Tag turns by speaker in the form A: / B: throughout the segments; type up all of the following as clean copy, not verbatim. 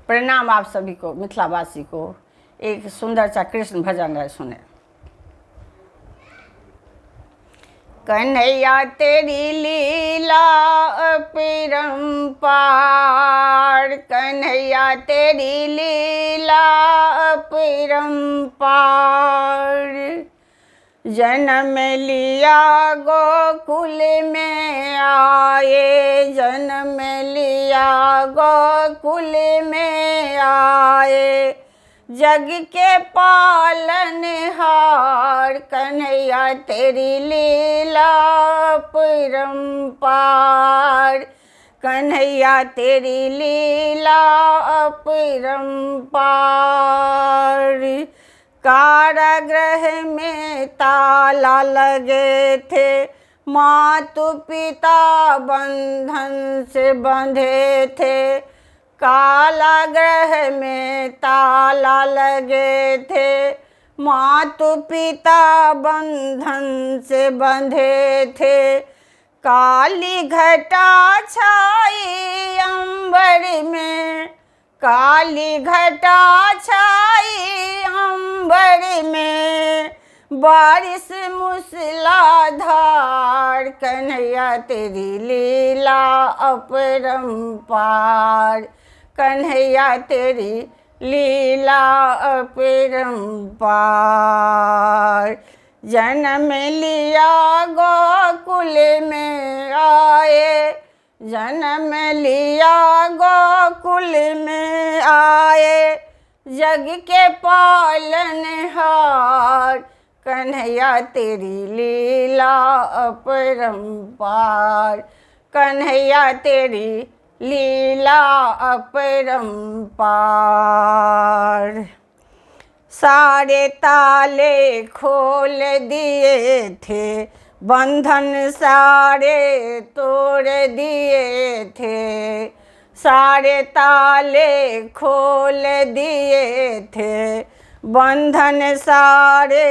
A: प्रणाम आप सभी को, मिथिलावासी को। एक सुंदर सा कृष्ण भजन है, सुने। कन्हैया तेरी लीला अपरंपार, कन्हैया तेरी लीला अपरंपार। जन्म लिया गोकुल में आए, जन्म लिया गोकुल में आए। जग के पालनहार, कन्हैया तेरी लीला अपरंपार, कन्हैया तेरी लीला अपरंपार। कारागृह में ताला लगे थे, मातु पिता बंधन से बंधे थे। कारागृह में ताला लगे थे, मातु पिता बंधन से बंधे थे। काली घटा छाई अंबर में, काली घटा छाई अंबर में। बारिश मूसलाधार, कन्हैया तेरी लीला अपरंपार, कन्हैया तेरी लीला अपरंपार। जन्म लिया गोकुल में आए, जन्म लिया गोकुल में आए। जग के पालनहार, कन्हैया तेरी लीला अपरंपार, कन्हैया तेरी लीला अपरंपार। सारे ताले खोल दिए थे, बंधन सारे तोड़ दिए थे। सारे ताले खोल दिए थे, बंधन सारे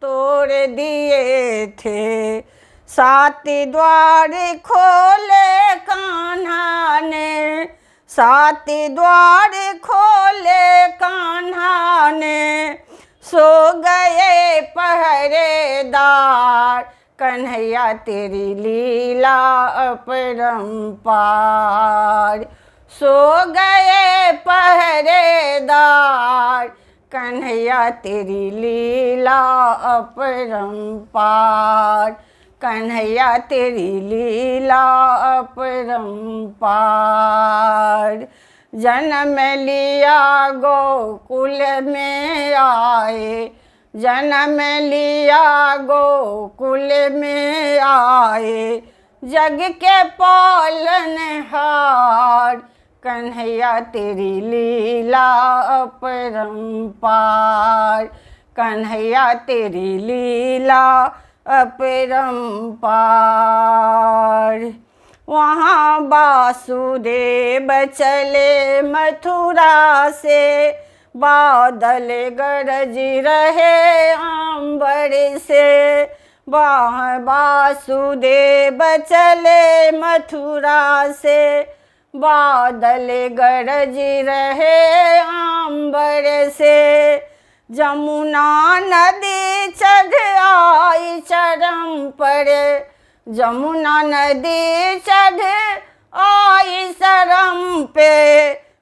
A: तोड़ दिए थे। सात द्वार खोले कान्हा ने, सात द्वार खोले कान्हा ने। सो गए पहरेदार, कन्हैया तेरी लीला अपरंपार। सो गए पहरेदार, कन्हैया तेरी लीला अपरंपार, कन्हैया तेरी लीला अपरंपार। जन्म लिया गोकुल में आए, जन्म लिया गोकुल में आए। जग के पालनहार, कन्हैया तेरी लीला अपरंपार, कन्हैया तेरी लीला अपरंपार। वहाँ वासुदेव चले मथुरा से, बादल गरज रहे अंबर से। वहाँ वासुदेव चले मथुरा से, बादल गरज रहे अंबर से। जमुना नदी चढ़ आई चरम पर, जमुना नदी चढ़ आई शरम पे।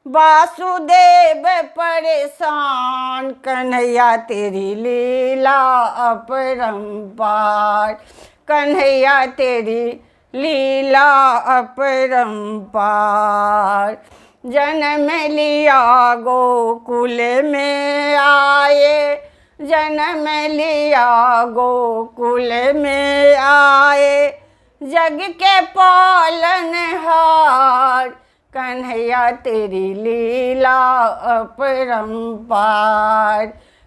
A: वासुदेव परेशान, कन्हैया तेरी लीला अपरंपार, कन्हैया तेरी लीला अपरंपार। जन्म लिया गोकुल में आए, जन्म लिया गोकुल में आए। जग के पालनहार, कन्हैया तेरी लीला अपरंपार,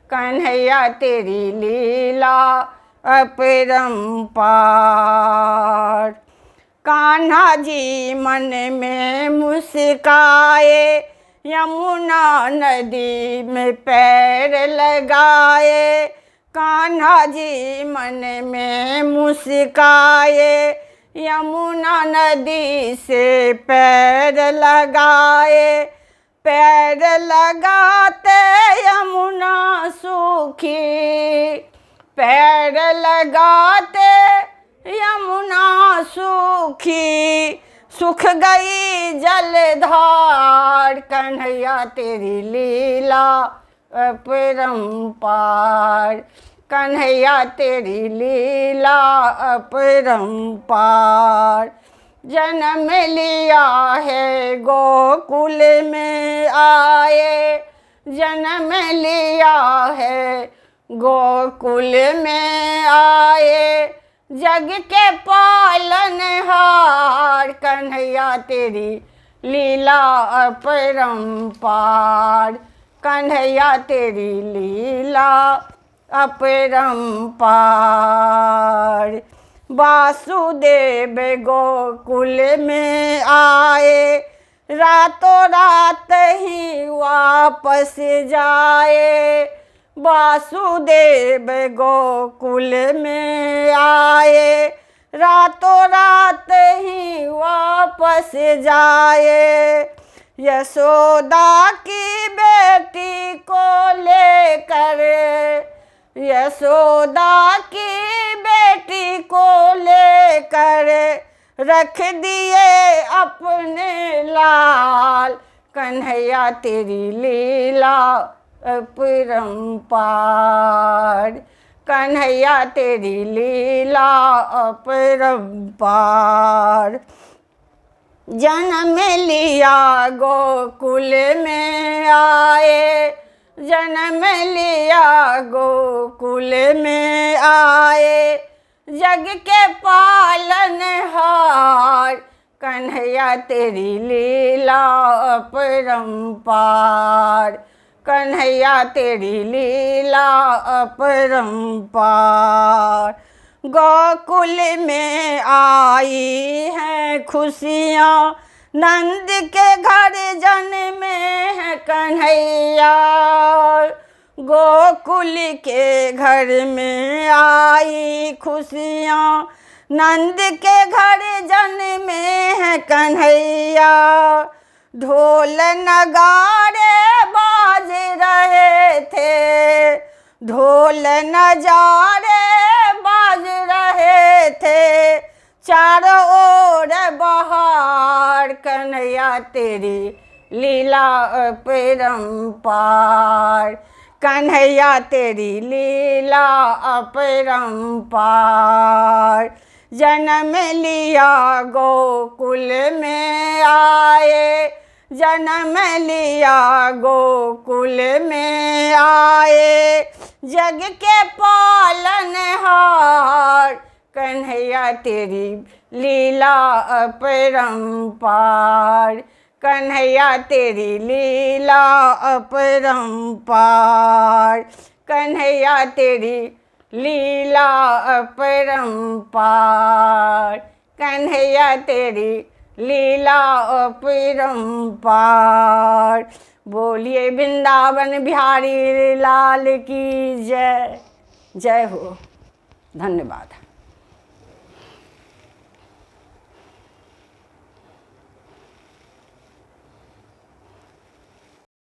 A: कन्हैया तेरी लीला अपरंपार। कान्हा जी मन में मुस्काए, यमुना नदी में पैर लगाए। कान्हा जी मन में मुस्काए, यमुना नदी से पैर लगाए। पैर लगाते यमुना सूखी, पैर लगाते यमुना सूखी, सूख गई जलधार, कन्हैया तेरी लीला अपरंपार, कन्हैया तेरी लीला अपरंपार। जन्म लिया है गोकुल में आए, जन्म लिया है गोकुल में आए, जग के पालनहार, कन्हैया तेरी लीला अपरंपार, कन्हैया तेरी लीला अपरंपार। वासुदेव गोकुल में आए, रातों रात ही वापस जाए, वासुदेव गोकुल में आए, रातों रात ही वापस जाए। यशोदा की बेटी को लेकर, यशोदा की बेटी को लेकर, रख दिए अपने लाल, कन्हैया तेरी लीला अपरंपार, कन्हैया तेरी लीला अपरंपार। जन्म लिया गोकुल में आए, जन्म लिया गोकुल में आए, जग के पालनहार, कन्हैया तेरी लीला अपरंपार, कन्हैया तेरी लीला अपरंपार। गोकुल में आई हैं खुशियाँ, नंद के घर जन्मे हैं कन्हैया, गोकुल के घर में आई खुशियाँ, नंद के घर जन्मे हैं कन्हैया। ढोल नगाड़े बाज रहे थे, ढोल नजारे बाज रहे थे, चारों ओर बहार, कन्हैया तेरी लीला अपरंपार, कन्हैया तेरी लीला अपरंपार। जन्म लिया गोकुल में आए, जन्म लिया गोकुल में आए, जग के पालनहार, कन्हैया तेरी लीला अपरंपार, कन्हैया तेरी लीला अपरंपार, कन्हैया तेरी लीला अपरंपार, कन्हैया तेरी लीला अपरंपार। बोलिए वृंदावन बिहारी लाल की जय। जय हो। धन्यवाद।